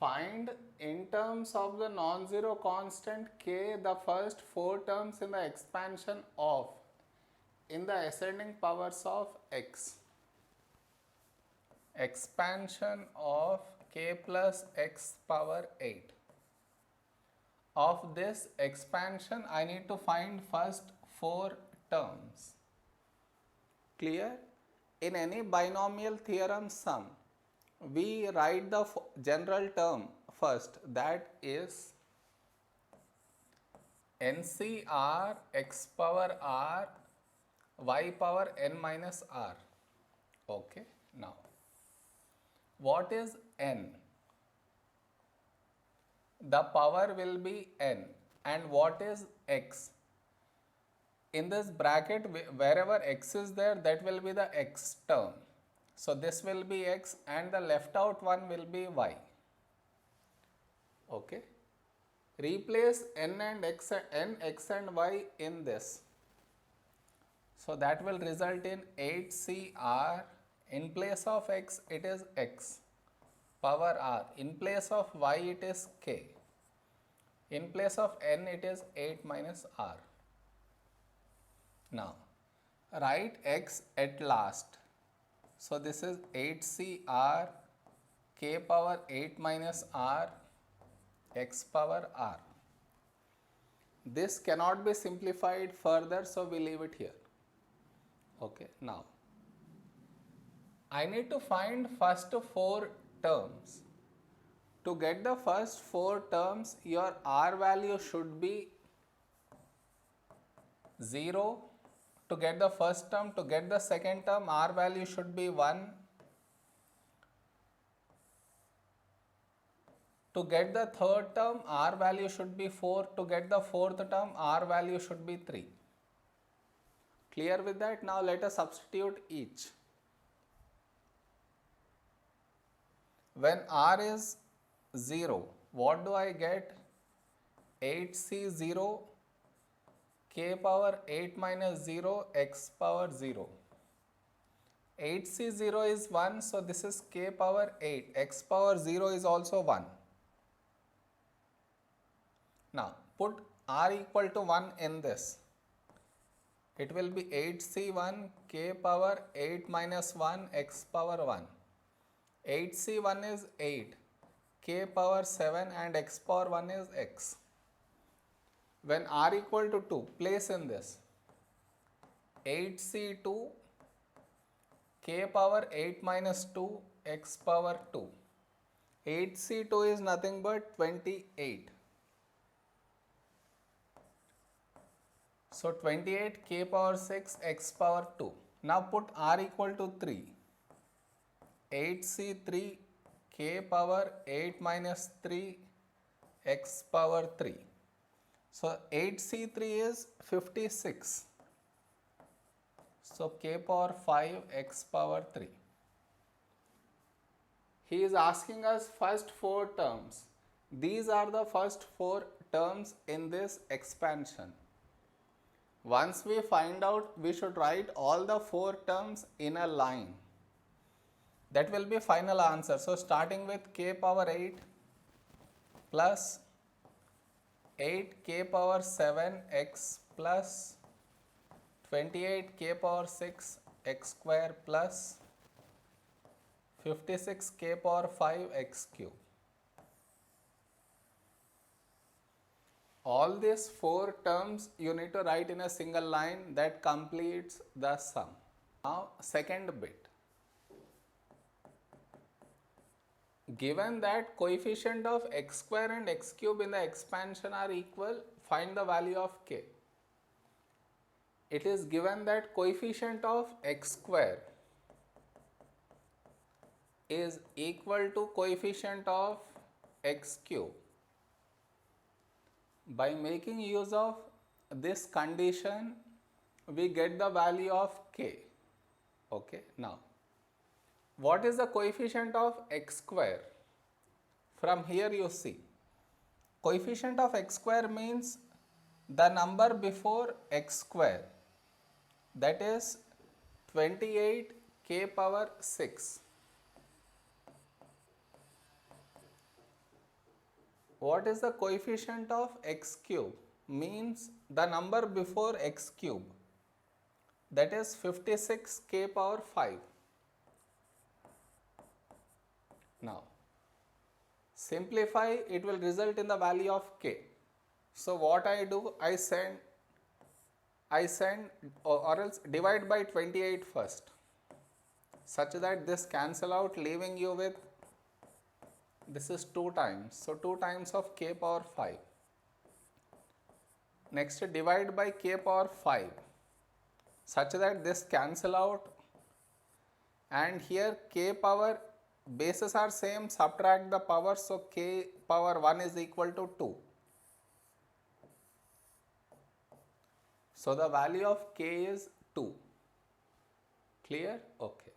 Find in terms of the non-zero constant k the first 4 terms in the expansion of in the ascending powers of x. Expansion of k plus x power 8. Of this expansion, I need to find first 4 terms. Clear? In any binomial theorem sum, we write the general term first, that is NCR x power r y power n minus r. Okay, now what is n? The power will be n. And what is x? In this bracket, wherever x is there, that will be the x term. So this will be x and the left out one will be y. Okay. Replace n and x and y in this. So that will result in 8CR. In place of x, it is x power r. In place of y, it is k. In place of n, it is 8 minus r. Now, write x at last. So this is 8CR k power 8 minus r x power r. This cannot be simplified further, so we leave it here. Okay, now I need to find first 4 terms. To get the first 4 terms, your r value should be 0. To get the first term, to get the second term, r value should be 1. To get the third term, r value should be 4. To get the fourth term, r value should be 3. Clear with that? Now let us substitute each. When r is 0, what do I get? 8C0 k power 8 minus 0 x power 0. 8C0 is 1, so this is k power 8. X power 0 is also 1. Now put r equal to 1 in this. It will be 8C1 k power 8 minus 1 x power 1. 8C1 is 8, k power 7 and x power 1 is x. When r equal to 2, place in this. 8C2 k power 8 minus 2 x power 2. 8C2 is nothing but 28. So 28 k power 6 x power 2. Now put r equal to 3. 8C3 k power 8 minus 3 x power 3. So 8C3 is 56. So k power 5 x power 3. He is asking us first 4 terms. These are the first 4 terms in this expansion. Once we find out, we should write all the 4 terms in a line. That will be final answer. So starting with k power 8 plus 8 k power 7 x plus 28 k power 6 x square plus 56 k power 5 x cube. All these 4 terms you need to write in a single line. That completes the sum. Now second bit. Given that coefficient of x square and x cube in the expansion are equal, find the value of k. It is given that coefficient of x square is equal to coefficient of x cube. By making use of this condition, we get the value of k. Okay, now what is the coefficient of x square? From here you see, coefficient of x square means the number before x square, that is 28 k power 6. What is the coefficient of x cube? Means the number before x cube, that is 56 k power 5. Now simplify, it will result in the value of k. So what I do, I send or else divide by 28 first, such that this cancel out, leaving you with, this is 2 times, so 2 times of k power 5. Next divide by k power 5, such that this cancel out, and here k power, bases are same, subtract the power, so k power 1 is equal to 2. So the value of k is 2. Clear? Okay.